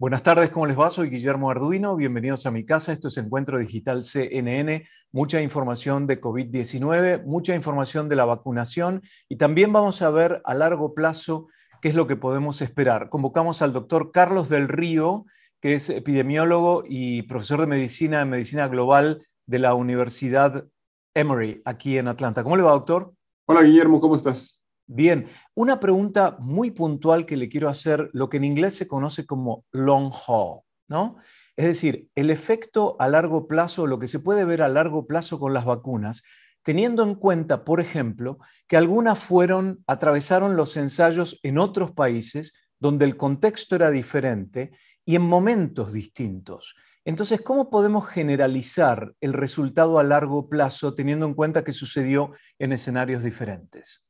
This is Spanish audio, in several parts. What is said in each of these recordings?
Buenas tardes, ¿cómo les va? Soy Guillermo Arduino, bienvenidos a mi casa. Esto es Encuentro Digital CNN, mucha información de COVID-19, mucha información de la vacunación y también vamos a ver a largo plazo qué es lo que podemos esperar. Convocamos al doctor Carlos del Río, que es epidemiólogo y profesor de medicina global de la Universidad Emory, aquí en Atlanta. ¿Cómo le va, doctor? Hola Guillermo, ¿cómo estás? Bien, una pregunta muy puntual que le quiero hacer, lo que en inglés se conoce como long haul, ¿no? Es decir, el efecto a largo plazo, lo que se puede ver a largo plazo con las vacunas, teniendo en cuenta, por ejemplo, que algunas atravesaron los ensayos en otros países donde el contexto era diferente y en momentos distintos. Entonces, ¿cómo podemos generalizar el resultado a largo plazo teniendo en cuenta que sucedió en escenarios diferentes?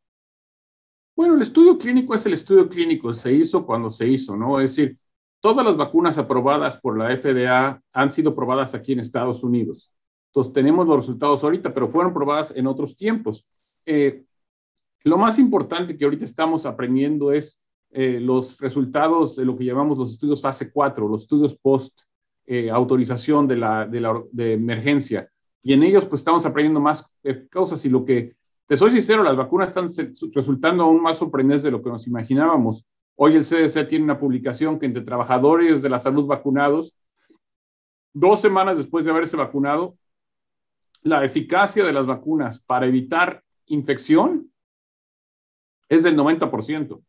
Bueno, el estudio clínico es el estudio clínico, se hizo cuando se hizo, ¿no? Es decir, todas las vacunas aprobadas por la FDA han sido probadas aquí en Estados Unidos. Entonces, tenemos los resultados ahorita, pero fueron probadas en otros tiempos. Lo más importante que ahorita estamos aprendiendo es los resultados de lo que llamamos los estudios fase 4, los estudios post autorización de emergencia. Y en ellos, pues, estamos aprendiendo más cosas y lo que te soy sincero, las vacunas están resultando aún más sorprendentes de lo que nos imaginábamos. Hoy el CDC tiene una publicación que entre trabajadores de la salud vacunados, 2 semanas después de haberse vacunado, la eficacia de las vacunas para evitar infección es del 90%.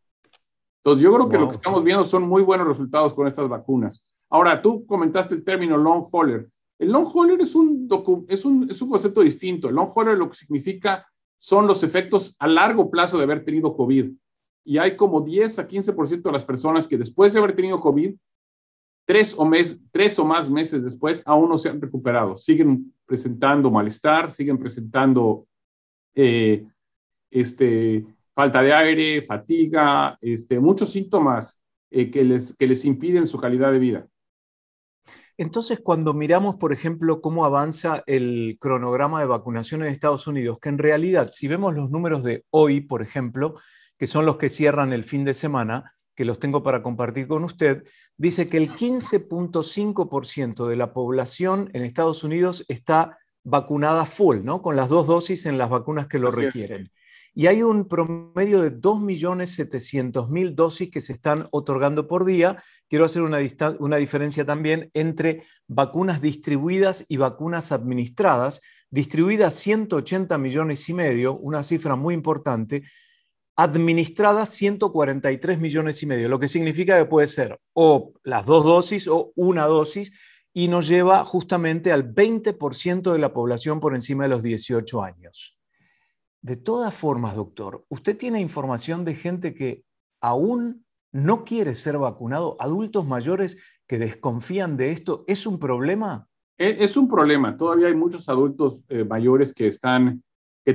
Entonces, yo creo que lo que Wow. estamos viendo son muy buenos resultados con estas vacunas. Ahora, tú comentaste el término long hauler. El long hauler es un concepto distinto. El long hauler lo que significa son los efectos a largo plazo de haber tenido COVID. Y hay como 10 a 15% de las personas que después de haber tenido COVID, 3 o más meses después, aún no se han recuperado. Siguen presentando malestar, siguen presentando eh, falta de aire, fatiga, muchos síntomas que les impiden su calidad de vida. Entonces, cuando miramos, por ejemplo, cómo avanza el cronograma de vacunación en Estados Unidos, que en realidad, si vemos los números de hoy, por ejemplo, que son los que cierran el fin de semana, que los tengo para compartir con usted, dice que el 15.5% de la población en Estados Unidos está vacunada full, ¿no? Con las 2 dosis en las vacunas que lo Así es. requieren. Y hay un promedio de 2.700.000 dosis que se están otorgando por día. Quiero hacer una diferencia también entre vacunas distribuidas y vacunas administradas. Distribuidas 180 millones y medio, una cifra muy importante. Administradas 143 millones y medio, lo que significa que puede ser o las 2 dosis o una dosis y nos lleva justamente al 20% de la población por encima de los 18 años. De todas formas, doctor, ¿usted tiene información de gente que aún no quiere ser vacunado? ¿Adultos mayores que desconfían de esto? ¿Es un problema? Es un problema. Todavía hay muchos adultos mayores que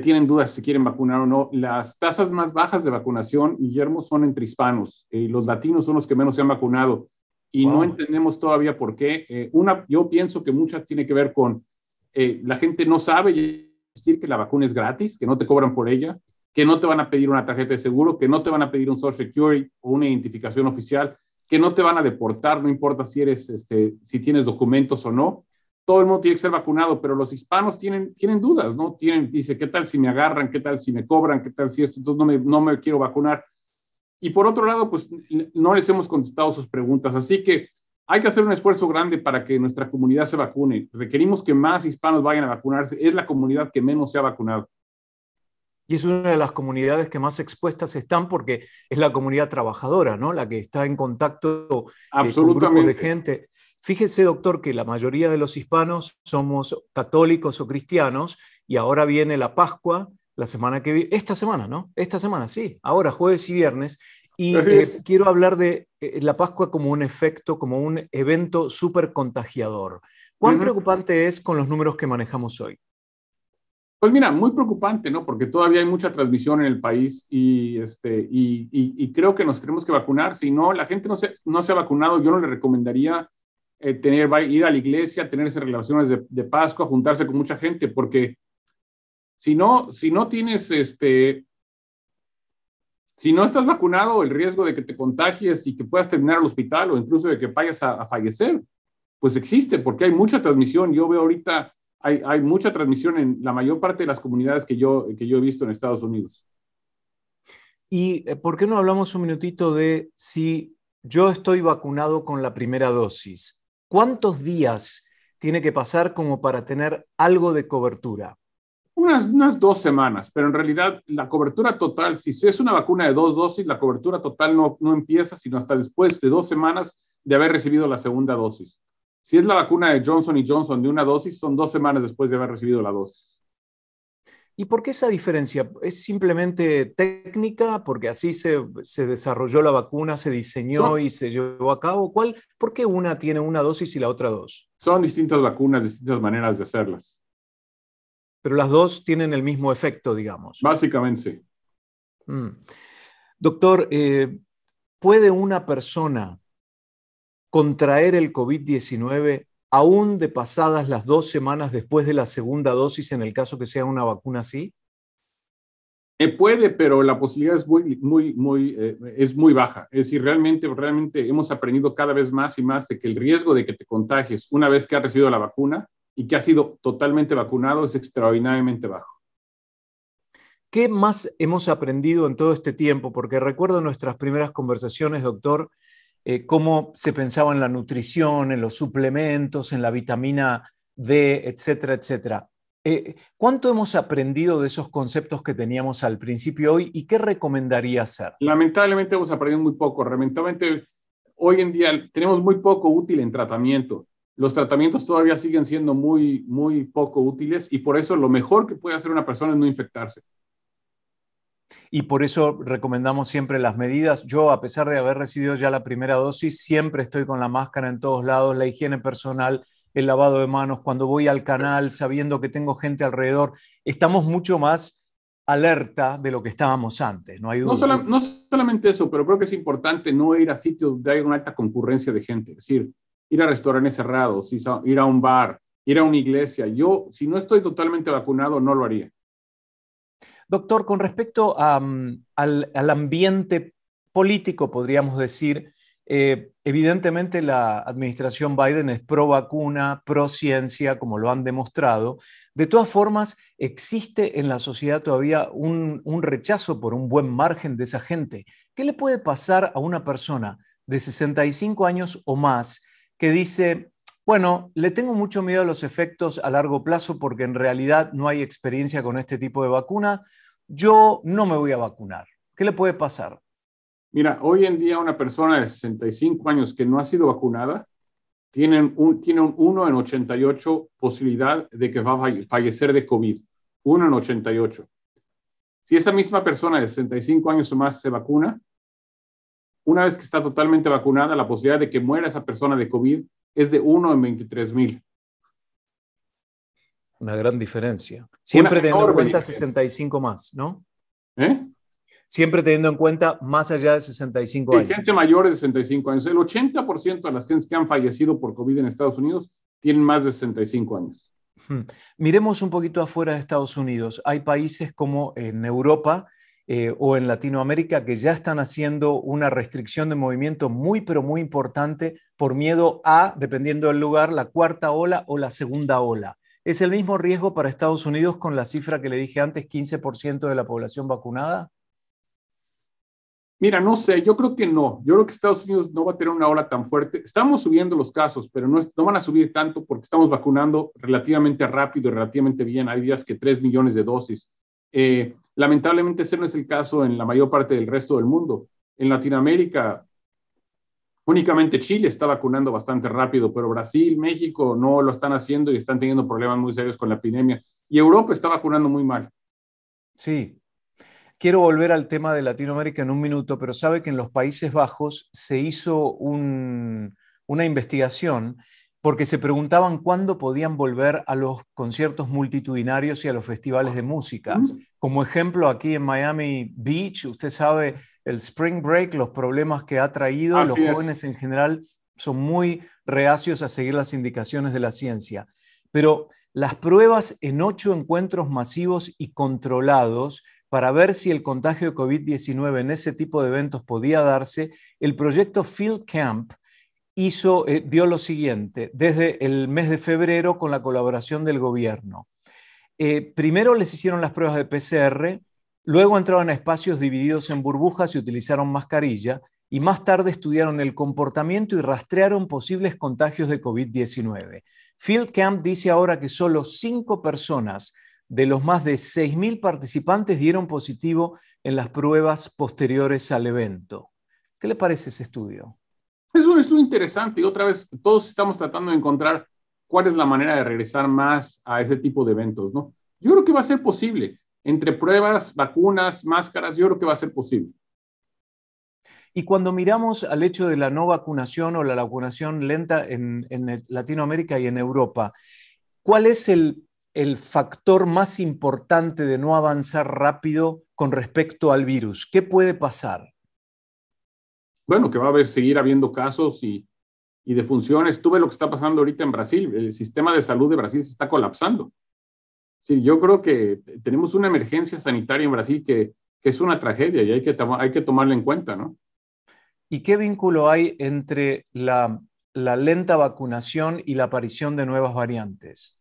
tienen dudas si quieren vacunar o no. Las tasas más bajas de vacunación, Guillermo, son entre hispanos. Los latinos son los que menos se han vacunado y no Wow. entendemos todavía por qué. Yo pienso que muchas tiene que ver con la gente no sabe decir que la vacuna es gratis, que no te cobran por ella, que no te van a pedir una tarjeta de seguro, que no te van a pedir un Social Security o una identificación oficial, que no te van a deportar, no importa si tienes documentos o no. Todo el mundo tiene que ser vacunado, pero los hispanos tienen dudas, ¿no? Dice, ¿qué tal si me agarran? ¿Qué tal si me cobran? ¿Qué tal si esto? Entonces no me quiero vacunar. Y por otro lado, pues no les hemos contestado sus preguntas. Así que hay que hacer un esfuerzo grande para que nuestra comunidad se vacune. Requerimos que más hispanos vayan a vacunarse. Es la comunidad que menos se ha vacunado. Y es una de las comunidades que más expuestas están porque es la comunidad trabajadora, ¿no? La que está en contacto con grupos de Absolutamente. gente. Fíjese, doctor, que la mayoría de los hispanos somos católicos o cristianos y ahora viene la Pascua, la semana que viene, esta semana, ¿no? Esta semana, sí, ahora jueves y viernes. Y Así es. quiero hablar de la Pascua como un efecto, como un evento súper contagiador. ¿Cuán Uh-huh. preocupante es con los números que manejamos hoy? Pues mira, muy preocupante, ¿no? Porque todavía hay mucha transmisión en el país y creo que nos tenemos que vacunar. Si no, la gente no se ha vacunado, yo no le recomendaría ir a la iglesia, tener esas relaciones de Pascua, juntarse con mucha gente, porque si no tienes Si no estás vacunado, el riesgo de que te contagies y que puedas terminar al hospital o incluso de que vayas a fallecer, pues existe, porque hay mucha transmisión. Yo veo ahorita, hay mucha transmisión en la mayor parte de las comunidades que yo he visto en Estados Unidos. ¿Y por qué no hablamos un minutito de si yo estoy vacunado con la primera dosis? ¿Cuántos días tiene que pasar como para tener algo de cobertura? Unas 2 semanas, pero en realidad la cobertura total, si es una vacuna de 2 dosis, la cobertura total no empieza sino hasta después de 2 semanas de haber recibido la segunda dosis. Si es la vacuna de Johnson y Johnson de una dosis, son 2 semanas después de haber recibido la dosis. ¿Y por qué esa diferencia? ¿Es simplemente técnica? ¿Porque así se desarrolló la vacuna, se diseñó y se llevó a cabo? ¿Por qué una tiene una dosis y la otra dos? Son distintas vacunas, distintas maneras de hacerlas. Pero las dos tienen el mismo efecto, digamos. Básicamente sí. Doctor, ¿puede una persona contraer el COVID-19 aún de pasadas las 2 semanas después de la segunda dosis en el caso que sea una vacuna así? Puede, pero la posibilidad es muy baja. Es decir, realmente hemos aprendido cada vez más y más de que el riesgo de que te contagies una vez que has recibido la vacuna y que has sido totalmente vacunado es extraordinariamente bajo. ¿Qué más hemos aprendido en todo este tiempo? Porque recuerdo nuestras primeras conversaciones, doctor, cómo se pensaba en la nutrición, en los suplementos, en la vitamina D, etcétera, etcétera. ¿Cuánto hemos aprendido de esos conceptos que teníamos al principio hoy y qué recomendaría hacer? Lamentablemente hemos aprendido muy poco. Lamentablemente hoy en día tenemos muy poco útil en tratamiento. Los tratamientos todavía siguen siendo muy poco útiles y por eso lo mejor que puede hacer una persona es no infectarse. Y por eso recomendamos siempre las medidas. Yo, a pesar de haber recibido ya la primera dosis, siempre estoy con la máscara en todos lados, la higiene personal, el lavado de manos, cuando voy al canal, sabiendo que tengo gente alrededor. Estamos mucho más alerta de lo que estábamos antes, no hay duda. No solamente eso, pero creo que es importante no ir a sitios donde hay una alta concurrencia de gente. Es decir, ir a restaurantes cerrados, ir a un bar, ir a una iglesia. Yo, si no estoy totalmente vacunado, no lo haría. Doctor, con respecto al ambiente político, podríamos decir, evidentemente la administración Biden es pro vacuna, pro ciencia, como lo han demostrado. De todas formas, existe en la sociedad todavía un rechazo por un buen margen de esa gente. ¿Qué le puede pasar a una persona de 65 años o más que dice, bueno, le tengo mucho miedo a los efectos a largo plazo porque en realidad no hay experiencia con este tipo de vacuna? Yo no me voy a vacunar. ¿Qué le puede pasar? Mira, hoy en día una persona de 65 años que no ha sido vacunada tiene un 1 en 88 posibilidad de que va a fallecer de COVID. 1 en 88. Si esa misma persona de 65 años o más se vacuna, una vez que está totalmente vacunada, la posibilidad de que muera esa persona de COVID es de 1 en 23,000. Una gran diferencia. Siempre teniendo en cuenta 65 más, ¿no? Siempre teniendo en cuenta más allá de 65 años. Gente mayor de 65 años. El 80% de las gentes que han fallecido por COVID en Estados Unidos tienen más de 65 años. Miremos un poquito afuera de Estados Unidos. Hay países como en Europa o en Latinoamérica que ya están haciendo una restricción de movimiento muy, pero muy importante por miedo a, dependiendo del lugar, la cuarta ola o la segunda ola. ¿Es el mismo riesgo para Estados Unidos con la cifra que le dije antes, 15% de la población vacunada? Mira, no sé, yo creo que no. Yo creo que Estados Unidos no va a tener una ola tan fuerte. Estamos subiendo los casos, pero no van a subir tanto porque estamos vacunando relativamente rápido y relativamente bien. Hay días que 3 millones de dosis. Lamentablemente ese no es el caso en la mayor parte del resto del mundo. En Latinoamérica, únicamente Chile está vacunando bastante rápido, pero Brasil, México no lo están haciendo y están teniendo problemas muy serios con la epidemia. Y Europa está vacunando muy mal. Sí. Quiero volver al tema de Latinoamérica en un minuto, pero sabe que en los Países Bajos se hizo una investigación porque se preguntaban cuándo podían volver a los conciertos multitudinarios y a los festivales de música. Como ejemplo, aquí en Miami Beach, usted sabe, el Spring Break, los problemas que ha traído, los jóvenes en general son muy reacios a seguir las indicaciones de la ciencia. Pero las pruebas en 8 encuentros masivos y controlados para ver si el contagio de COVID-19 en ese tipo de eventos podía darse, el proyecto Field Camp dio lo siguiente, desde el mes de febrero con la colaboración del gobierno. Primero les hicieron las pruebas de PCR, luego entraron a espacios divididos en burbujas y utilizaron mascarilla, y más tarde estudiaron el comportamiento y rastrearon posibles contagios de COVID-19. Field Camp dice ahora que solo 5 personas de los más de 6.000 participantes dieron positivo en las pruebas posteriores al evento. ¿Qué le parece ese estudio? Es un estudio interesante y otra vez todos estamos tratando de encontrar cuál es la manera de regresar más a ese tipo de eventos, ¿no? Yo creo que va a ser posible. Entre pruebas, vacunas, máscaras, yo creo que va a ser posible. Y cuando miramos al hecho de la no vacunación o la vacunación lenta en Latinoamérica y en Europa, ¿cuál es el factor más importante de no avanzar rápido con respecto al virus? ¿Qué puede pasar? Bueno, que va a seguir habiendo casos y defunciones. Tú ves lo que está pasando ahorita en Brasil. El sistema de salud de Brasil se está colapsando. Sí, yo creo que tenemos una emergencia sanitaria en Brasil que es una tragedia y hay que tomarla en cuenta, ¿no? ¿Y qué vínculo hay entre la lenta vacunación y la aparición de nuevas variantes?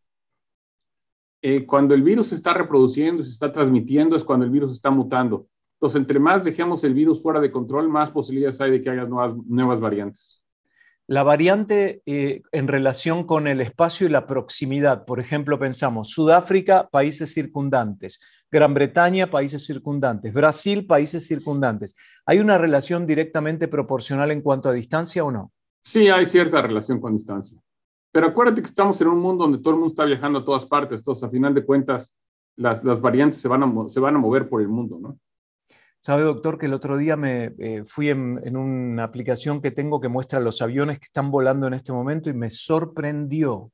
Cuando el virus se está reproduciendo, se está transmitiendo, es cuando el virus está mutando. Entonces, entre más dejemos el virus fuera de control, más posibilidades hay de que haya nuevas variantes. La variante en relación con el espacio y la proximidad, por ejemplo, pensamos Sudáfrica, países circundantes, Gran Bretaña, países circundantes, Brasil, países circundantes. ¿Hay una relación directamente proporcional en cuanto a distancia o no? Sí, hay cierta relación con distancia. Pero acuérdate que estamos en un mundo donde todo el mundo está viajando a todas partes. Entonces, a final de cuentas, las variantes se van a mover por el mundo, ¿no? Sabe, doctor, que el otro día me fui en una aplicación que tengo que muestra los aviones que están volando en este momento y me sorprendió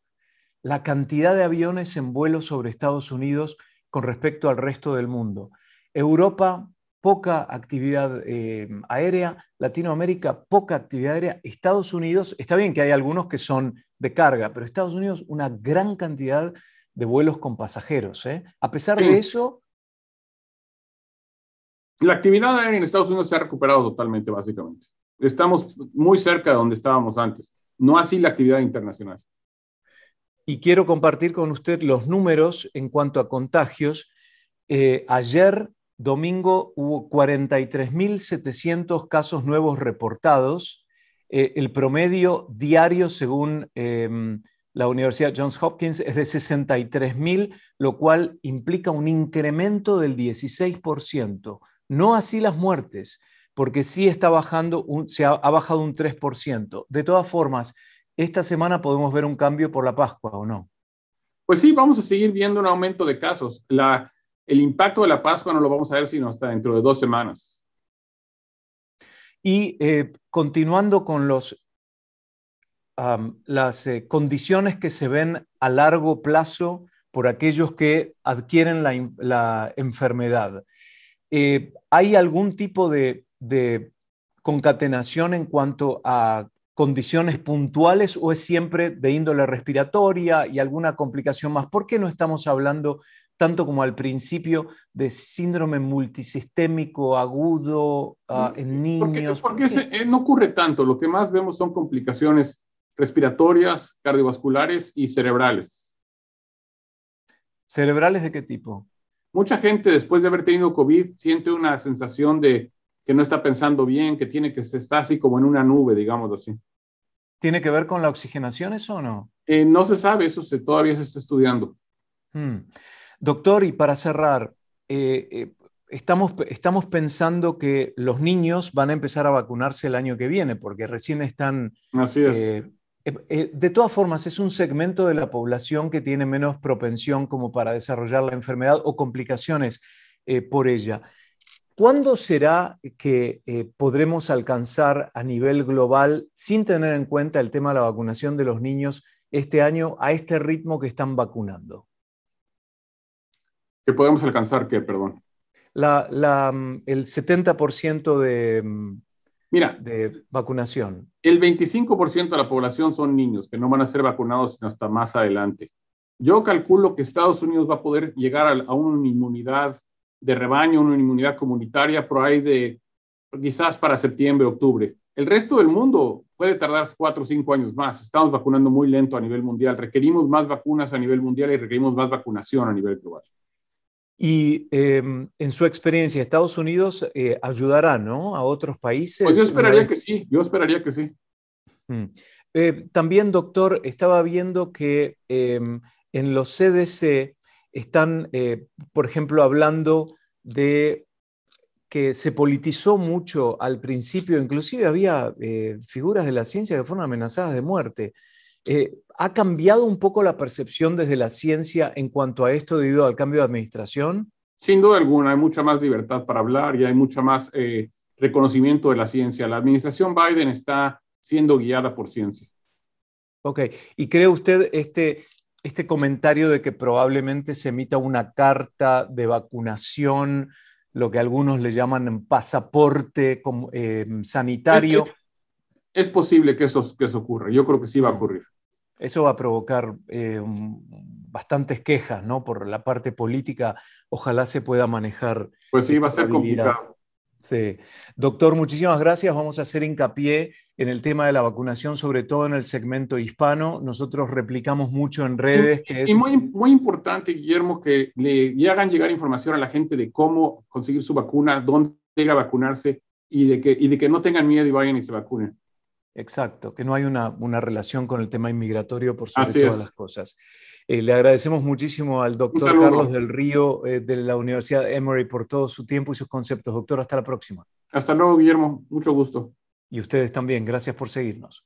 la cantidad de aviones en vuelo sobre Estados Unidos con respecto al resto del mundo. Europa, poca actividad aérea, Latinoamérica, poca actividad aérea, Estados Unidos, está bien que hay algunos que son de carga, pero Estados Unidos una gran cantidad de vuelos con pasajeros. A pesar de eso... La actividad aérea en Estados Unidos se ha recuperado totalmente, básicamente. Estamos muy cerca de donde estábamos antes, no así la actividad internacional. Y quiero compartir con usted los números en cuanto a contagios. Ayer, domingo, hubo 43.700 casos nuevos reportados. El promedio diario, según la Universidad Johns Hopkins, es de 63.000, lo cual implica un incremento del 16%. No así las muertes, porque sí está bajando, ha bajado un 3%. De todas formas, esta semana podemos ver un cambio por la Pascua, ¿o no? Pues sí, vamos a seguir viendo un aumento de casos. El impacto de la Pascua no lo vamos a ver sino hasta dentro de 2 semanas. Y continuando con las condiciones que se ven a largo plazo por aquellos que adquieren la enfermedad. ¿Hay algún tipo de concatenación en cuanto a condiciones puntuales o es siempre de índole respiratoria y alguna complicación más? ¿Por qué no estamos hablando tanto como al principio de síndrome multisistémico agudo en niños? Porque no ocurre tanto. Lo que más vemos son complicaciones respiratorias, cardiovasculares y cerebrales. ¿Cerebrales de qué tipo? Mucha gente después de haber tenido COVID siente una sensación de que no está pensando bien, que está así como en una nube, digámoslo así. ¿Tiene que ver con la oxigenación eso o no? No se sabe, todavía se está estudiando. Doctor, y para cerrar, estamos pensando que los niños van a empezar a vacunarse el año que viene, porque recién están... Así es. De todas formas, es un segmento de la población que tiene menos propensión como para desarrollar la enfermedad o complicaciones por ella. ¿Cuándo será que podremos alcanzar a nivel global, sin tener en cuenta el tema de la vacunación de los niños este año, a este ritmo que están vacunando? ¿Que podemos alcanzar qué, perdón? El 70% de vacunación. El 25% de la población son niños que no van a ser vacunados sino hasta más adelante. Yo calculo que Estados Unidos va a poder llegar a una inmunidad de rebaño, una inmunidad comunitaria, por ahí de quizás para septiembre, octubre. El resto del mundo puede tardar 4 o 5 años más. Estamos vacunando muy lento a nivel mundial. Requerimos más vacunas a nivel mundial y requerimos más vacunación a nivel global. Y en su experiencia, Estados Unidos ayudará, ¿no?, a otros Pues yo países. esperaría que sí, yo esperaría que sí. Mm. También, doctor, estaba viendo que en los CDC están, por ejemplo, hablando de que se politizó mucho al principio, inclusive había figuras de la ciencia que fueron amenazadas de muerte. ¿Ha cambiado un poco la percepción desde la ciencia en cuanto a esto debido al cambio de administración? Sin duda alguna, hay mucha más libertad para hablar y hay mucha más reconocimiento de la ciencia. La administración Biden está siendo guiada por ciencia. Ok, ¿y cree usted este comentario de que probablemente se emita una carta de vacunación, lo que algunos le llaman pasaporte Es, sanitario? es posible que eso ocurra. Yo creo que sí va a ocurrir. Eso va a provocar bastantes quejas, ¿no?, por la parte política. Ojalá se pueda manejar Pues sí, va a con ser habilidad. complicado. Sí. Doctor, muchísimas gracias. Vamos a hacer hincapié en el tema de la vacunación, sobre todo en el segmento hispano. Nosotros replicamos mucho en redes que Y es... muy, muy importante, Guillermo, que le hagan llegar información a la gente de cómo conseguir su vacuna, dónde ir a vacunarse y de que no tengan miedo y vayan y se vacunen. Exacto, que no hay una relación con el tema inmigratorio por sobre Así todas es. las cosas. Le agradecemos muchísimo al Un doctor Carlos saludo. del Río de la Universidad Emory por todo su tiempo y sus conceptos. Doctor, hasta la próxima. Hasta luego, Guillermo. Mucho gusto. Y ustedes también, gracias por seguirnos.